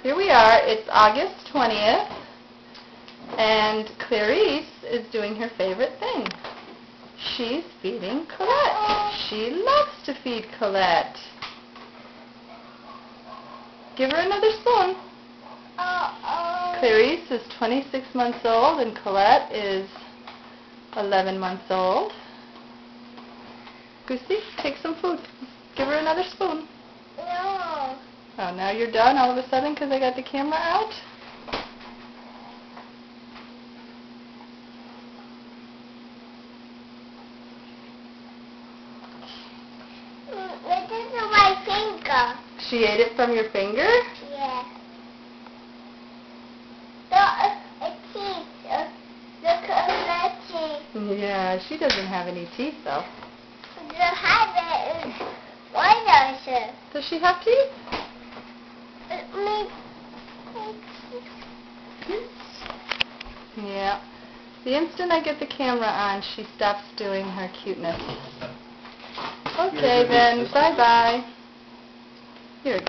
Here we are. It's August 20th, and Clarice is doing her favorite thing. She's feeding Colette. She loves to feed Colette. Give her another spoon. Clarice is 26 months old, and Colette is 11 months old. Goosey, take some food. Give her another spoon. No. Oh, now you're done all of a sudden because I got the camera out? This is my finger. She ate it from your finger? Yeah. The teeth. Look at her teeth. Yeah, she doesn't have any teeth though. The habit is one does. Does she have teeth? Yeah. The instant I get the camera on, she stops doing her cuteness. Okay then, bye-bye. Here.